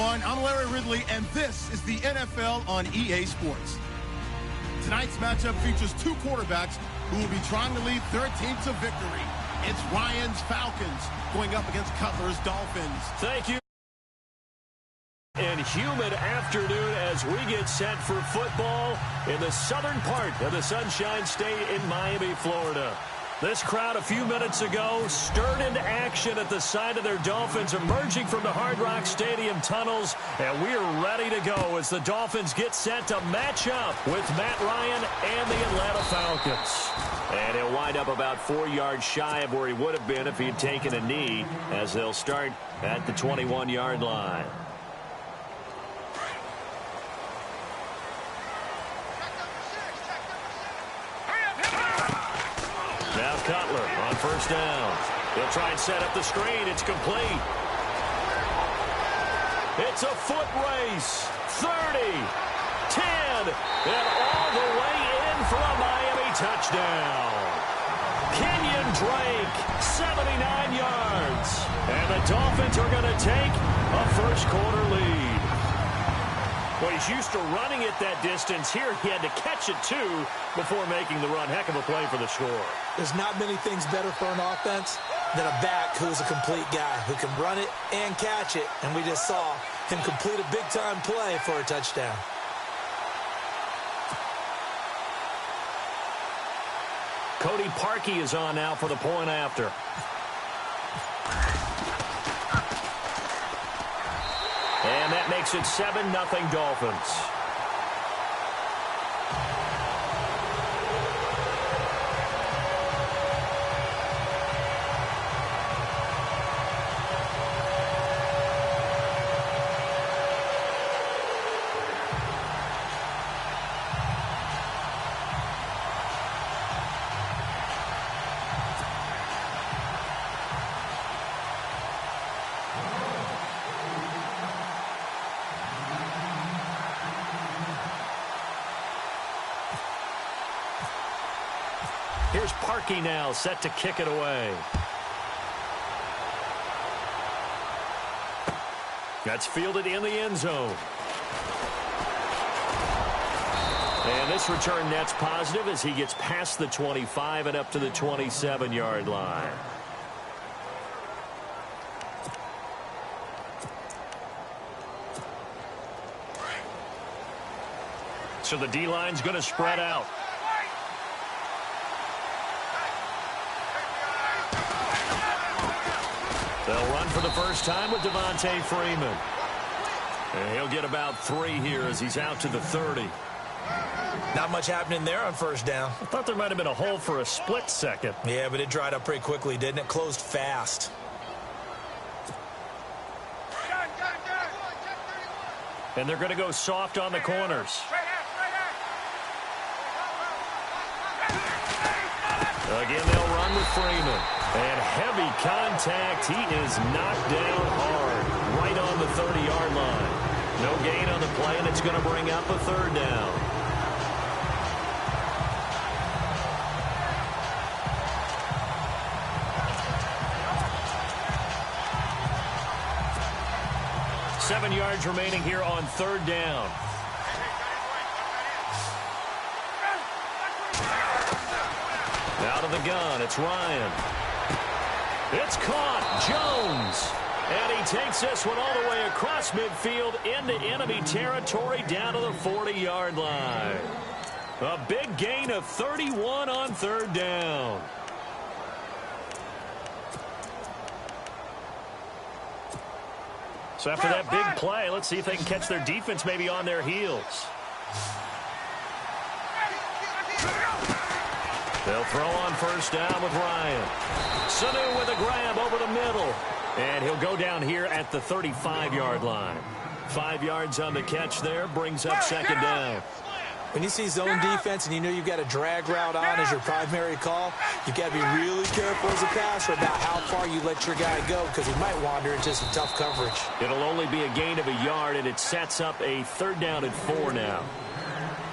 everyone. I'm Larry Ridley, and this is the NFL on EA Sports. Tonight's matchup features two quarterbacks who will be trying to lead their team to victory. It's Ryan's Falcons going up against Cutler's Dolphins. Thank you. And humid afternoon as we get set for football in the southern part of the Sunshine State in Miami, Florida. This crowd a few minutes ago stirred into action at the side of their Dolphins emerging from the Hard Rock Stadium tunnels, and we are ready to go as the Dolphins get set to match up with Matt Ryan and the Atlanta Falcons. And he'll wind up about 4 yards shy of where he would have been if he had taken a knee, as they'll start at the 21-yard line. Now Cutler on first down. He'll try and set up the screen. It's complete. It's a foot race. 30, 10, and all the way in for a Miami touchdown. Kenyon Drake, 79 yards. And the Dolphins are going to take a first-quarter lead. Well, he's used to running it that distance. Here he had to catch it, too, before making the run. Heck of a play for the score. There's not many things better for an offense than a back who's a complete guy who can run it and catch it. And we just saw him complete a big-time play for a touchdown. Cody Parkey is on now for the point after. And that makes it 7-0 Dolphins. Here's Parkey now, set to kick it away. That's fielded in the end zone. And this return net's positive as he gets past the 25 and up to the 27-yard line. So the D-line's going to spread out. They'll run for the first time with Devontae Freeman. And he'll get about 3 here as he's out to the 30. Not much happening there on first down. I thought there might have been a hole for a split second. Yeah, but it dried up pretty quickly, didn't it? Closed fast. And they're going to go soft on the corners. Again, they'll run with Freeman. And heavy contact. He is knocked down hard right on the 30-yard line. No gain on the play, and it's going to bring up a third down. Seven yards remaining here on third down. Out of the gun, it's Ryan. It's caught. Jones. And he takes this one all the way across midfield into enemy territory down to the 40-yard line. A big gain of 31 on third down. So after that big play, let's see if they can catch their defense maybe on their heels. They'll throw on first down with Ryan. Sanu with a grab over the middle. And he'll go down here at the 35-yard line. 5 yards on the catch there, brings up second down. When you see zone defense and you know you've got a drag route on as your primary call, you've got to be really careful as a passer about how far you let your guy go because he might wander into some tough coverage. It'll only be a gain of a yard, and it sets up a third down and 4 now.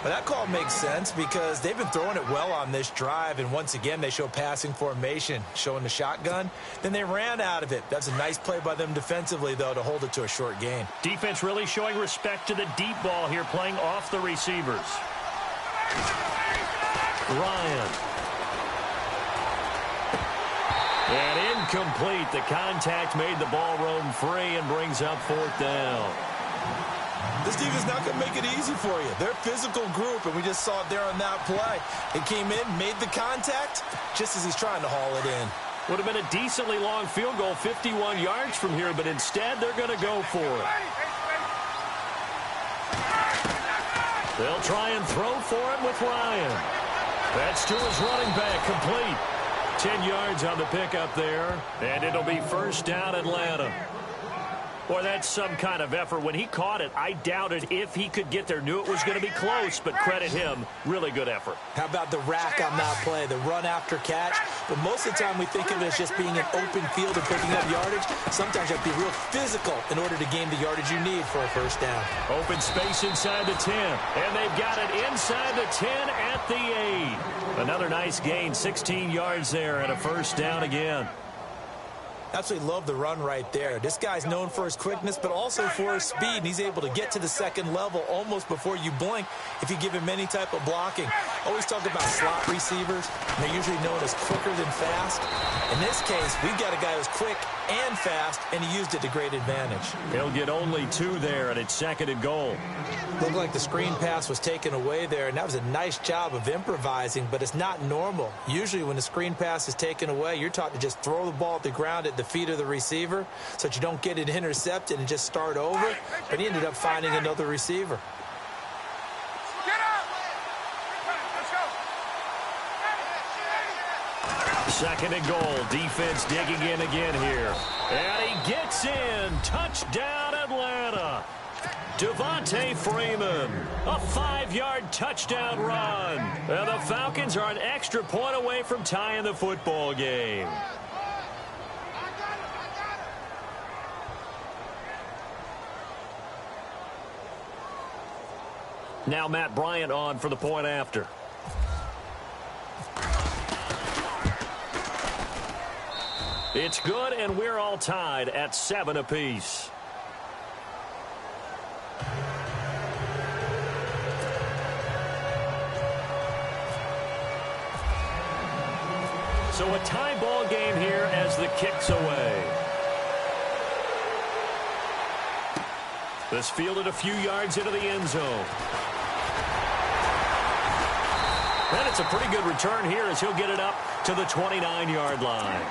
Well, that call makes sense because they've been throwing it well on this drive, and once again, they show passing formation, showing the shotgun. Then they ran out of it. That's a nice play by them defensively, though, to hold it to a short gain. Defense really showing respect to the deep ball here, playing off the receivers. Ryan. And incomplete. The contact made the ball roam free and brings up 4th down. This defense not going to make it easy for you. They're a physical group, and we just saw it there on that play. It came in, made the contact, just as he's trying to haul it in. Would have been a decently long field goal, 51 yards from here, but instead they're going to go for it. They'll try and throw for it with Ryan. That's to his running back, complete. 10 yards on the pickup there, and it'll be 1st down Atlanta. Boy, that's some kind of effort. When he caught it, I doubted if he could get there. Knew it was going to be close, but credit him. Really good effort. How about the rack on that play, the run after catch? But most of the time we think of it as just being an open field and picking up yardage. Sometimes you have to be real physical in order to gain the yardage you need for a 1st down. Open space inside the 10, and they've got it inside the 10 at the 8. Another nice gain, 16 yards there, and a 1st down again. Absolutely love the run right there. This guy's known for his quickness, but also for his speed. And he's able to get to the 2nd level almost before you blink if you give him any type of blocking. Always talk about slot receivers. And they're usually known as quicker than fast. In this case, we've got a guy who's quick and fast, and he used it to great advantage. He'll get only 2 there, and it's 2nd and goal. Looked like the screen pass was taken away there, and that was a nice job of improvising, but it's not normal. Usually when the screen pass is taken away, you're taught to just throw the ball at the ground at the feet of the receiver so that you don't get it intercepted and just start over, but he ended up finding another receiver. Second and goal. Defense digging in again here. And he gets in. Touchdown, Atlanta. Devontae Freeman. A 5-yard touchdown run. And the Falcons are an extra point away from tying the football game. Now Matt Bryant on for the point after. It's good, and we're all tied at 7 apiece. So a tie ball game here as the kick's away. This fielded a few yards into the end zone. And it's a pretty good return here as he'll get it up to the 29-yard line.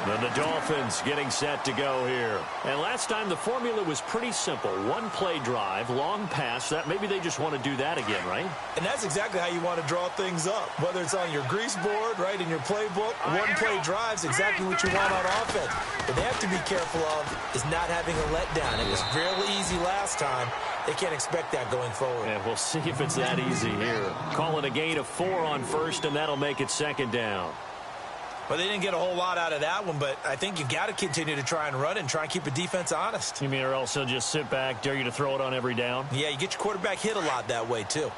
Then the Dolphins getting set to go here. And last time the formula was pretty simple. 1-play drive, long pass. That maybe they just want to do that again, right? And that's exactly how you want to draw things up. Whether it's on your grease board, right, in your playbook, 1-play drive's exactly what you want on offense. What they have to be careful of is not having a letdown. It was real easy last time. They can't expect that going forward. And we'll see if it's that easy here. Call it a gain of 4 on 1st, and that'll make it 2nd down. Well, they didn't get a whole lot out of that one, but I think you've got to continue to try and run and try and keep the defense honest. You mean or else they'll just sit back, dare you to throw it on every down? Yeah, you get your quarterback hit a lot that way, too.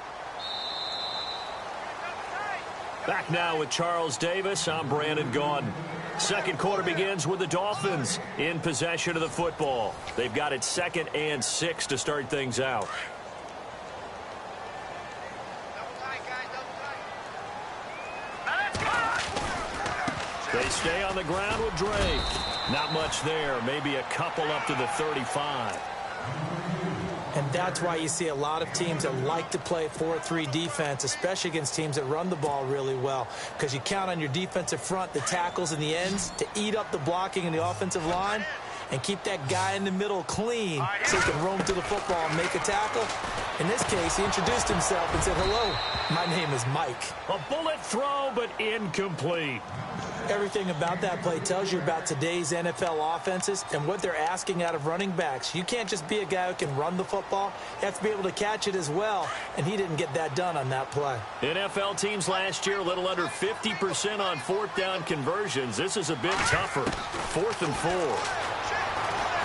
Back now with Charles Davis. I'm Brandon Gaudin. Second quarter begins with the Dolphins in possession of the football. They've got it 2nd and 6 to start things out. They stay on the ground with Drake. Not much there. Maybe a couple up to the 35. And that's why you see a lot of teams that like to play 4-3 defense, especially against teams that run the ball really well, because you count on your defensive front, the tackles and the ends, to eat up the blocking in the offensive line and keep that guy in the middle clean so he can roam to the football and make a tackle. In this case, he introduced himself and said, "Hello, my name is Mike." A bullet throw, but incomplete. Everything about that play tells you about today's NFL offenses and what they're asking out of running backs. You can't just be a guy who can run the football. You have to be able to catch it as well, and he didn't get that done on that play. NFL teams last year a little under 50% on 4th down conversions. This is a bit tougher. 4th and 4.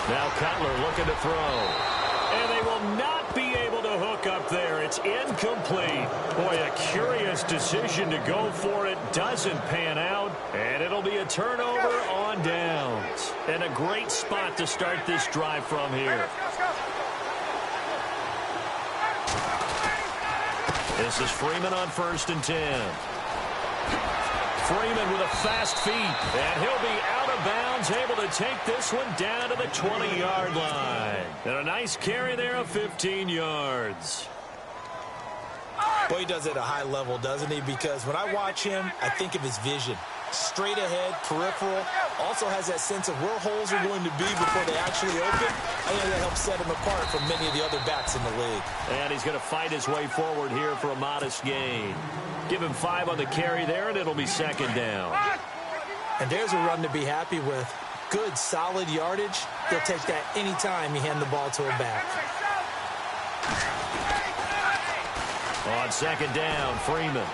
Now Cutler looking to throw. And they will not be able to hook up there. It's incomplete. Boy, a curious decision to go for it. Doesn't pan out. And it'll be a turnover on downs. And a great spot to start this drive from here. This is Freeman on 1st and 10. Freeman with a fast feet, and he'll be out of bounds, able to take this one down to the 20-yard line. And a nice carry there of 15 yards. Boy, he does it at a high level, doesn't he? Because when I watch him, I think of his vision. Straight ahead, peripheral, also has that sense of where holes are going to be before they actually open. I think that helps set him apart from many of the other backs in the league. And he's going to fight his way forward here for a modest gain. Give him 5 on the carry there, and it'll be 2nd down. And there's a run to be happy with. Good, solid yardage. He'll take that any time you hand the ball to a back. On 2nd down, Freeman.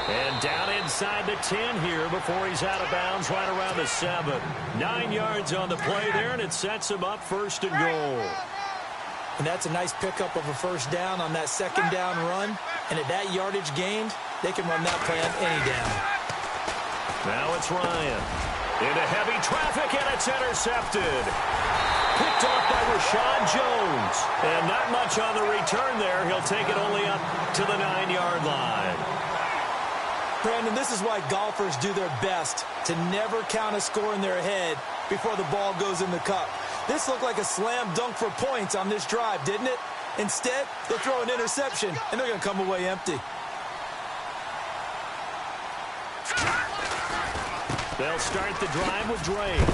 And down inside the 10 here before he's out of bounds right around the 7. 9 yards on the play there, and it sets him up 1st and goal. And that's a nice pickup of a 1st down on that 2nd down run. And at that yardage gained, they can run that play on any down. Now it's Ryan. Into heavy traffic, and it's intercepted. Picked off by Rashawn Jones. And not much on the return there. He'll take it only up to the 9-yard line. Brandon, this is why golfers do their best to never count a score in their head before the ball goes in the cup. This looked like a slam dunk for points on this drive, didn't it? Instead, they throw an interception, and they're going to come away empty. They'll start the drive with Drake.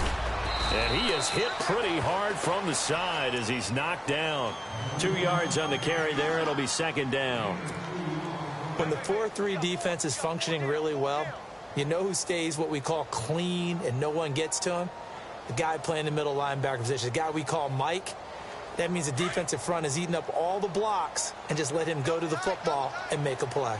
And he is hit pretty hard from the side as he's knocked down. 2 yards on the carry there. It'll be 2nd down. When the 4-3 defense is functioning really well, you know who stays what we call clean and no one gets to him? The guy playing the middle linebacker position, the guy we call Mike. That means the defensive front is eating up all the blocks and just let him go to the football and make a play.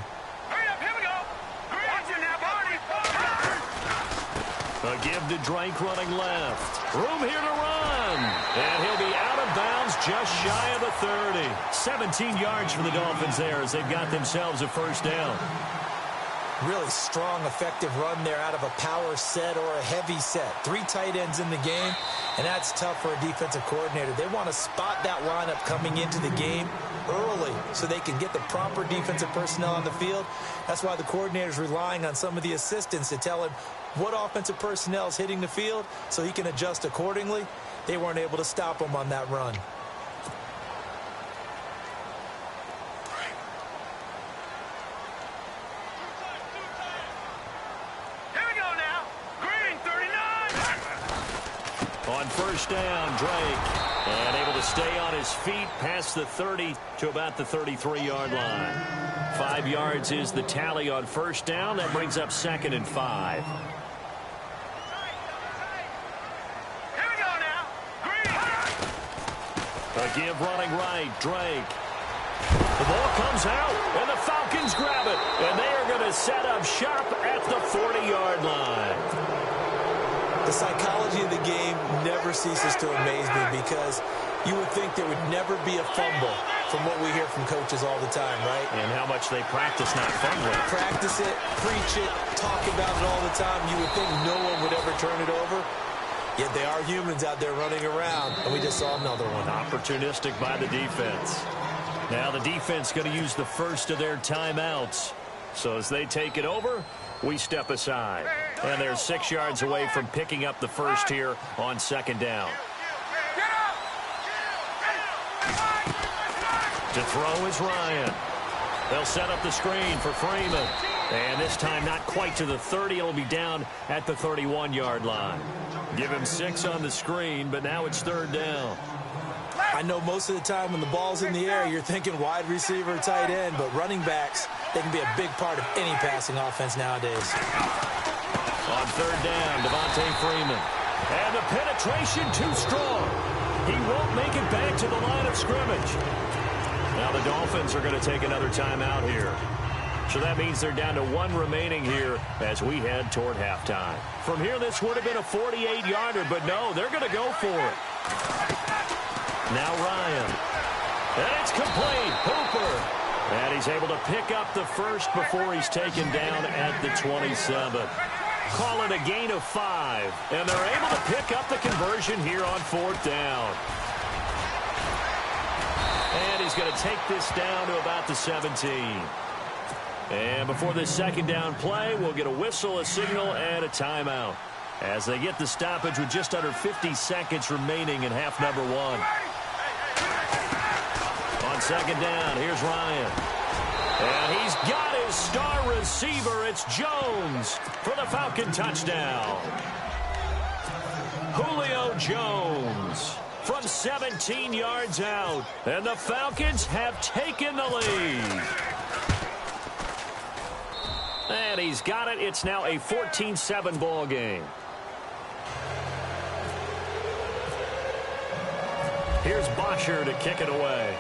A give to Drake running left. Room here to run. And he'll be out of bounds just shy of the 30. 17 yards for the Dolphins there as they've got themselves a 1st down. Really strong, effective run there out of a power set or a heavy set. 3 tight ends in the game, and that's tough for a defensive coordinator. They want to spot that lineup coming into the game early so they can get the proper defensive personnel on the field. That's why the coordinator's relying on some of the assistants to tell him what offensive personnel is hitting the field so he can adjust accordingly. They weren't able to stop him on that run. On 1st down, Drake. And able to stay on his feet past the 30 to about the 33-yard line. 5 yards is the tally on 1st down. That brings up 2nd and 5. Here we go now. Green. A give running right, Drake. The ball comes out, and the Falcons grab it. And they are going to set up shop at the 40-yard line. The psychology of the game never ceases to amaze me because you would think there would never be a fumble from what we hear from coaches all the time, right? And how much they practice not fumbling. Practice it, preach it, talk about it all the time. You would think no one would ever turn it over. Yet they are humans out there running around, and we just saw another one. Opportunistic by the defense. Now the defense going to use the first of their timeouts. So as they take it over, we step aside. And they're 6 yards away from picking up the first here on 2nd down. To throw is Ryan. They'll set up the screen for Freeman. And this time not quite to the 30. It'll be down at the 31-yard line. Give him 6 on the screen, but now it's 3rd down. I know most of the time when the ball's in the air, you're thinking wide receiver, tight end, but running backs, they can be a big part of any passing offense nowadays. On 3rd down, Devontae Freeman. And the penetration too strong. He won't make it back to the line of scrimmage. Now the Dolphins are going to take another timeout here. So that means they're down to 1 remaining here as we head toward halftime. From here, this would have been a 48-yarder, but no, they're going to go for it. Now Ryan. And it's complete. Hooper. And he's able to pick up the first before he's taken down at the 27. Call it a gain of 5. And they're able to pick up the conversion here on 4th down. And he's going to take this down to about the 17. And before this second down play, we'll get a whistle, a signal, and a timeout as they get the stoppage with just under 50 seconds remaining in half number 1. On second down, here's Ryan. And he's got his star receiver. It's Jones for the Falcon touchdown. Julio Jones from 17 yards out. And the Falcons have taken the lead. And he's got it. It's now a 14-7 ball game. Here's Bosher to kick it away.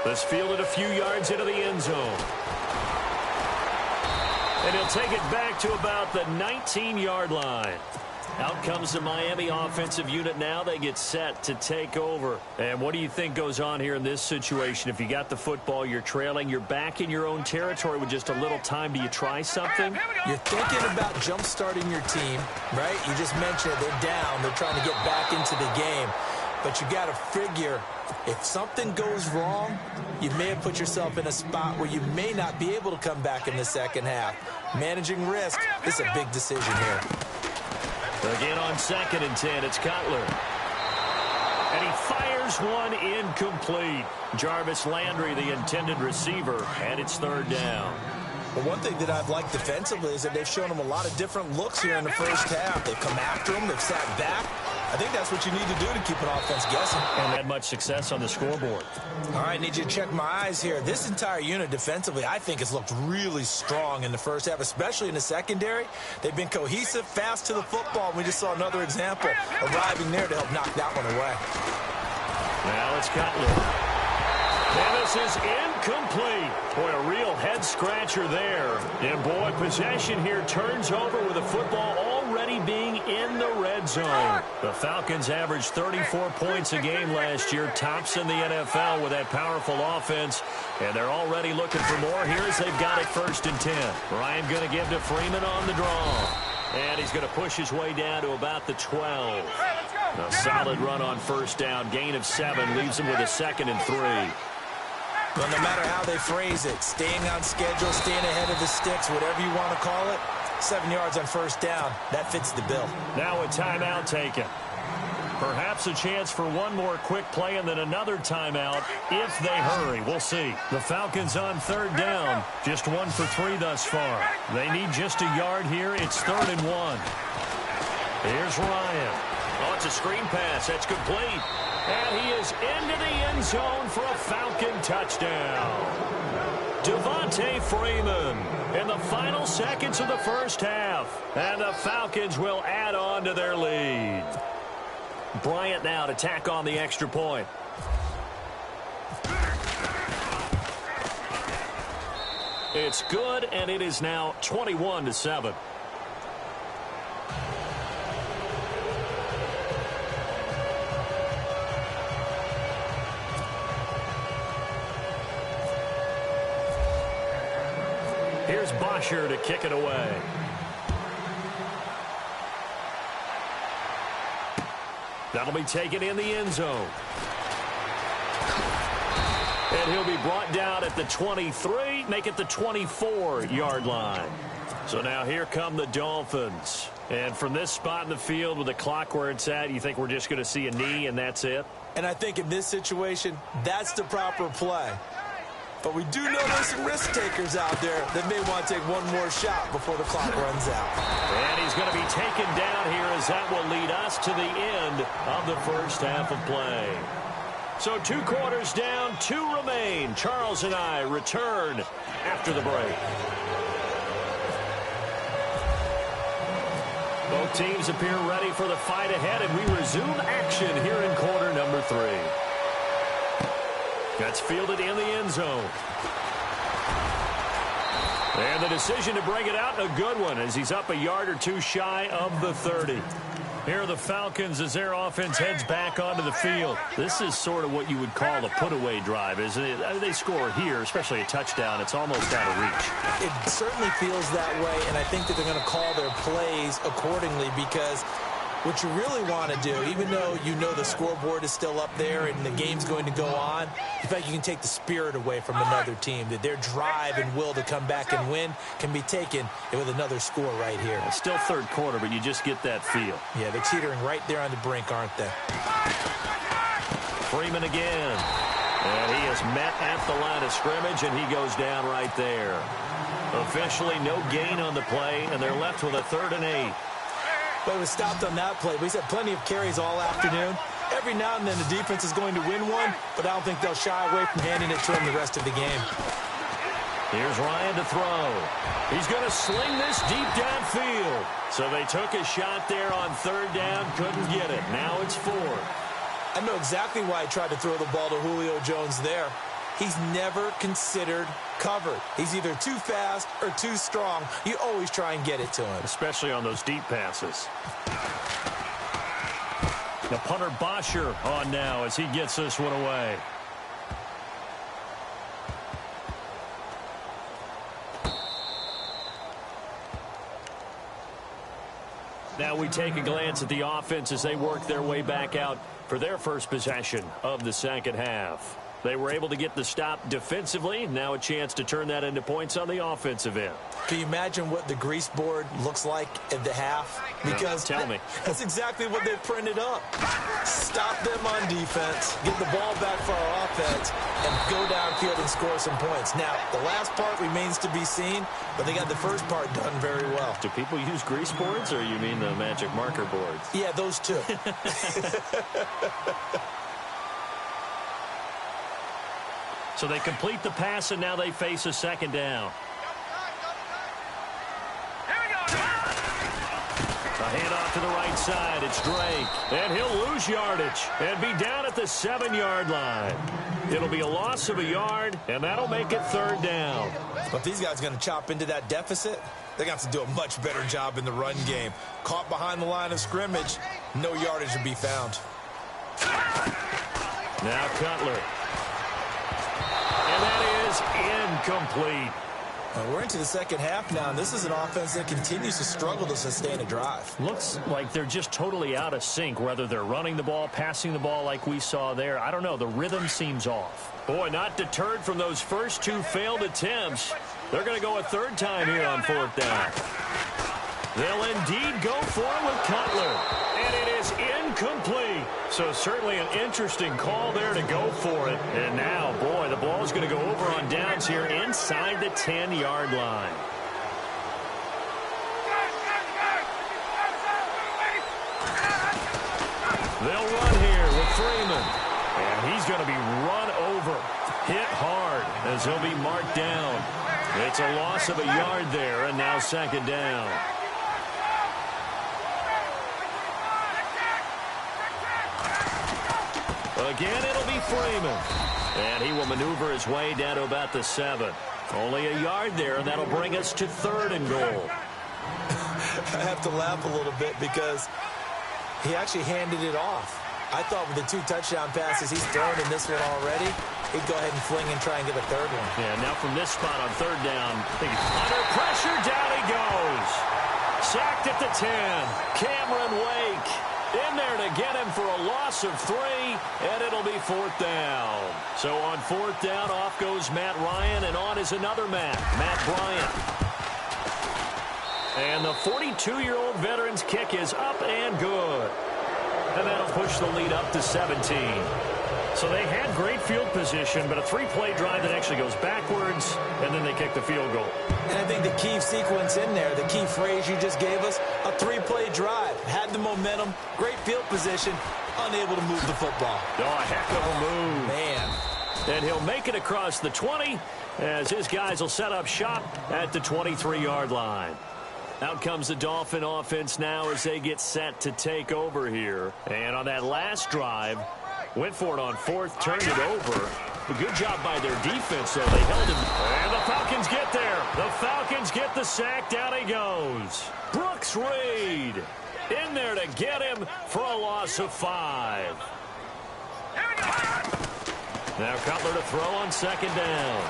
This fielded a few yards into the end zone. And he'll take it back to about the 19-yard line. Out comes the Miami offensive unit now. They get set to take over. And what do you think goes on here in this situation? If you got the football, you're trailing, you're back in your own territory with just a little time. Do you try something? You're thinking about jump-starting your team, right? You just mentioned it. They're down. They're trying to get back into the game. But you got to figure, if something goes wrong, you may have put yourself in a spot where you may not be able to come back in the second half. Managing risk is a big decision here. Again on 2nd and 10, it's Cutler. And he fires one incomplete. Jarvis Landry, the intended receiver, and it's 3rd down. Well, one thing that I've liked defensively is that they've shown him a lot of different looks here in the first half. They've come after him. They've sat back. I think that's what you need to do to keep an offense guessing. And had much success on the scoreboard. All right, need you to check my eyes here. This entire unit defensively, I think, has looked really strong in the first half, especially in the secondary. They've been cohesive, fast to the football. We just saw another example arriving there to help knock that one away. Now it's Cutler. And this is incomplete. Boy, a real head-scratcher there. And, boy, possession here turns over with the football already being in the red zone. The Falcons averaged 34 points a game last year, tops in the NFL with that powerful offense. And they're already looking for more here as they've got it 1st and 10. Ryan going to give to Freeman on the draw. And he's going to push his way down to about the 12. A solid run on 1st down. Gain of 7 leaves him with a 2nd and 3. Well, no matter how they phrase it, staying on schedule, staying ahead of the sticks, whatever you want to call it, 7 yards on 1st down, that fits the bill. Now a timeout taken. Perhaps a chance for one more quick play and then another timeout if they hurry. We'll see. The Falcons on 3rd down, just 1 for 3 thus far. They need just a yard here. It's 3rd and 1. Here's Ryan. Oh, it's a screen pass. That's complete. And he is into the end zone for a Falcon touchdown. Devontae Freeman in the final seconds of the first half. And the Falcons will add on to their lead. Bryant now to tack on the extra point. It's good, and it is now 21-7. Here's Bosher to kick it away. That'll be taken in the end zone. And he'll be brought down at the 23, make it the 24-yard line. So now here come the Dolphins. And from this spot in the field with the clock where it's at, you think we're just going to see a knee and that's it? And I think in this situation, that's the proper play. But we do know there's some risk takers out there that may want to take one more shot before the clock runs out. And he's going to be taken down here as that will lead us to the end of the first half of play. So 2 quarters down, 2 remain. Charles and I return after the break. Both teams appear ready for the fight ahead, and we resume action here in quarter number 3. That's fielded in the end zone. And the decision to bring it out, a good one, as he's up a yard or 2 shy of the 30. Here are the Falcons as their offense heads back onto the field. This is sort of what you would call a put-away drive, isn't it? I mean, they score here, especially a touchdown. It's almost out of reach. It certainly feels that way, and I think that they're going to call their plays accordingly because what you really want to do, even though you know the scoreboard is still up there and the game's going to go on, in fact, you can take the spirit away from another team, that their drive and will to come back and win can be taken with another score right here. It's still third quarter, but you just get that feel. Yeah, they're teetering right there on the brink, aren't they? Freeman again. And he is met at the line of scrimmage, and he goes down right there. Officially no gain on the play, and they're left with a 3rd and 8. But it was stopped on that play. He's had plenty of carries all afternoon. Every now and then the defense is going to win one, but I don't think they'll shy away from handing it to him the rest of the game. Here's Ryan to throw. He's going to sling this deep downfield. So they took a shot there on 3rd down, couldn't get it. Now it's 4th. I know exactly why he tried to throw the ball to Julio Jones there. He's never considered covered. He's either too fast or too strong. You always try and get it to him. Especially on those deep passes. The punter Bosher on now as he gets this one away. Now we take a glance at the offense as they work their way back out for their first possession of the second half. They were able to get the stop defensively. Now a chance to turn that into points on the offensive end. Can you imagine what the grease board looks like at the half? Because tell me. That's exactly what they've printed up. Stop them on defense, get the ball back for our offense, and go downfield and score some points. Now, the last part remains to be seen, but they got the first part done very well. Do people use grease boards, or you mean the magic marker boards? Yeah, those two. So they complete the pass, and now they face a 2nd down. A handoff to the right side. It's Drake. And he'll lose yardage and be down at the 7-yard line. It'll be a loss of a yard, and that'll make it 3rd down. But these guys are going to chop into that deficit. They're going to have to do a much better job in the run game. Caught behind the line of scrimmage, no yardage to be found. Now Cutler. And that is incomplete. We're into the second half now, and this is an offense that continues to struggle to sustain a drive. Looks like they're just totally out of sync, whether they're running the ball, passing the ball like we saw there. I don't know. The rhythm seems off. Boy, not deterred from those first 2 failed attempts. They're going to go a 3rd time here on 4th down. They'll indeed go for it with Cutler. And it is incomplete. So certainly an interesting call there to go for it. And now, boy, the ball is going to go over on downs here inside the 10-yard line. They'll run here with Freeman. And he's going to be run over. Hit hard as he'll be marked down. It's a loss of a yard there, and now 2nd down. Again, it'll be Freeman. And he will maneuver his way down to about the 7. Only a yard there, and that'll bring us to 3rd and goal. I have to laugh a little bit because he actually handed it off. I thought with the 2 touchdown passes he's thrown in this one already, he'd go ahead and fling and try and get a 3rd one. Yeah, now from this spot on 3rd down, under pressure, down he goes. Sacked at the 10. Cameron Wake in there to get him for a loss of 3, and it'll be 4th down. So on 4th down, off goes Matt Ryan, and on is another Matt Bryant. And the 42-year-old veteran's kick is up and good. And that'll push the lead up to 17. So they had great field position, but a 3-play drive that actually goes backwards, and then they kick the field goal. And I think the key sequence in there, the key phrase you just gave us, a 3-play drive. Had the momentum, great field position, unable to move the football. Oh, a heck of a move. Man. And he'll make it across the 20 as his guys will set up shop at the 23-yard line. Out comes the Dolphin offense now as they get set to take over here. And on that last drive, went for it on 4th, turned it over. A good job by their defense, though. They held him. And the Falcons get there. The Falcons get the sack. Down he goes. Brooks Reed. in there to get him for a loss of 5. Now Cutler to throw on second down.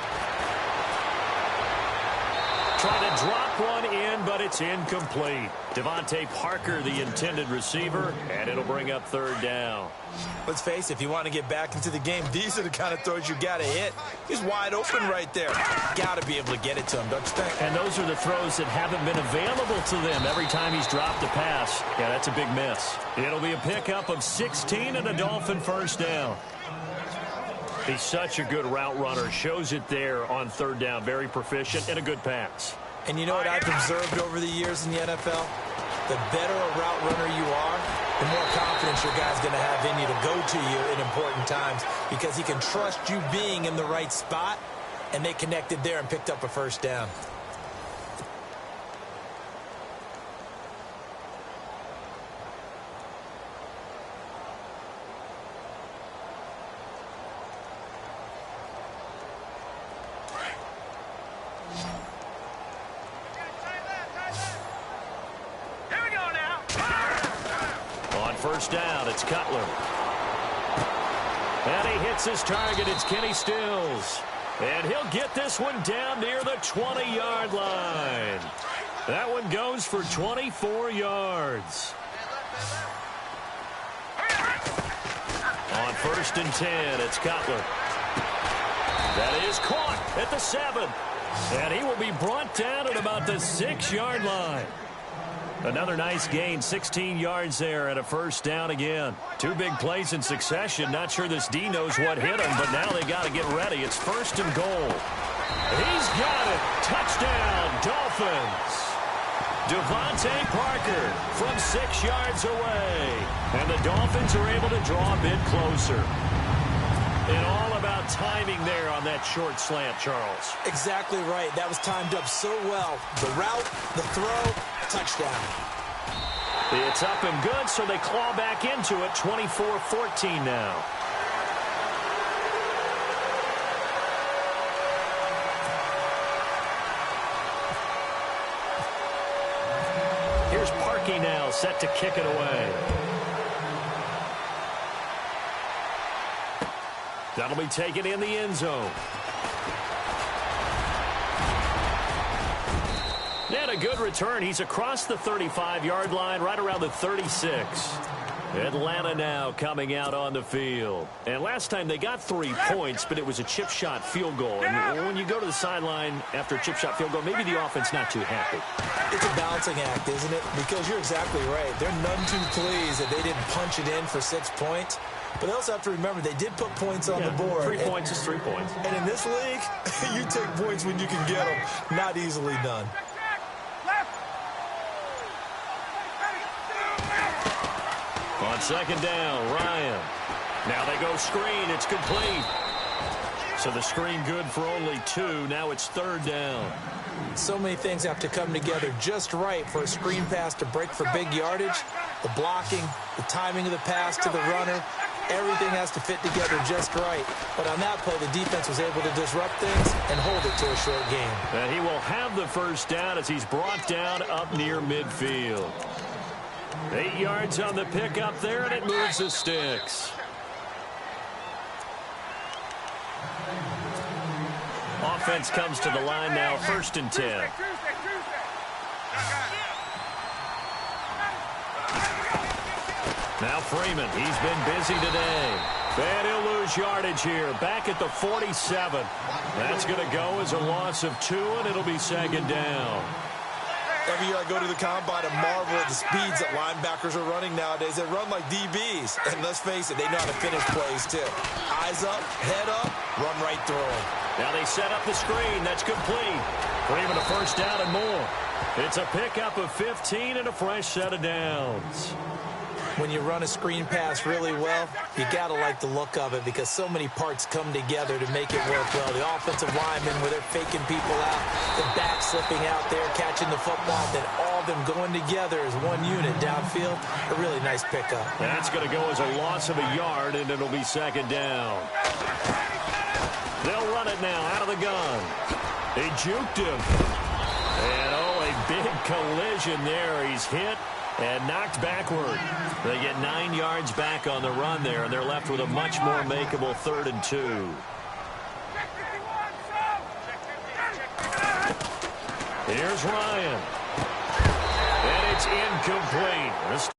Trying to drop one in, but it's incomplete. Devontae Parker, the intended receiver, and it'll bring up third down. Let's face it, if you want to get back into the game, these are the kind of throws you got to hit. He's wide open right there. Got to be able to get it to him, don't you think? And those are the throws that haven't been available to them every time he's dropped a pass. Yeah, that's a big miss. It'll be a pickup of 16 and a Dolphin first down. He's such a good route runner. Shows it there on third down. Very proficient and a good pass. And you know what I've observed over the years in the NFL? The better a route runner you are, the more confidence your guy's going to have in you to go to you in important times because he can trust you being in the right spot, and they connected there and picked up a first down. First down, it's Cutler. And he hits his target. It's Kenny Stills. And he'll get this one down near the 20-yard line. That one goes for 24 yards. On first and 10, it's Cutler. That is caught at the 7. And he will be brought down at about the 6-yard line. Another nice gain, 16 yards there and a first down again. 2 big plays in succession. Not sure this D knows what hit him, but now they got to get ready. It's first and goal. He's got it. Touchdown, Dolphins. Devontae Parker from 6 yards away. And the Dolphins are able to draw a bit closer. And all about timing there on that short slant, Charles. Exactly right. That was timed up so well. The route, the throw, touchdown. It's up and good, so they claw back into it. 24-14 now. Here's Parkey now, set to kick it away. That'll be taken in the end zone. And a good return. He's across the 35-yard line, right around the 36. Atlanta now coming out on the field. And last time they got 3 points, but it was a chip shot field goal. And when you go to the sideline after a chip shot field goal, maybe the offense not too happy. It's a balancing act, isn't it? Because you're exactly right. They're none too pleased that they didn't punch it in for 6 points. But they also have to remember they did put points on the board. 3 points is 3 points. And in this league, you take points when you can get them. Not easily done. On second down, Ryan. Now they go screen. It's complete. So the screen good for only 2. Now it's third down. So many things have to come together just right for a screen pass to break for big yardage. The blocking, the timing of the pass to the runner. Everything has to fit together just right. But on that play, the defense was able to disrupt things and hold it to a short game. And he will have the first down as he's brought down up near midfield. 8 yards on the pickup there, and it moves the sticks. Offense comes to the line now, first and 10. Now Freeman, he's been busy today. And he'll lose yardage here, back at the 47. That's going to go as a loss of 2, and it'll be second down. Every year I go to the combine and marvel at the speeds that linebackers are running nowadays. They run like DBs. And let's face it, they know how to finish plays too. Eyes up, head up, run right through them. Now they set up the screen. That's complete. Freeman a first down and more. It's a pickup of 15 and a fresh set of downs. When you run a screen pass really well, you got to like the look of it because so many parts come together to make it work well. The offensive linemen, where they're faking people out, the back slipping out there, catching the football, then all of them going together as one unit downfield. A really nice pickup. That's going to go as a loss of a yard, and it'll be second down. They'll run it now out of the gun. They juked him. And, oh, a big collision there. He's hit And knocked backward. They get 9 yards back on the run there, and they're left with a much more makeable 3rd and 2. Here's Ryan. And it's incomplete.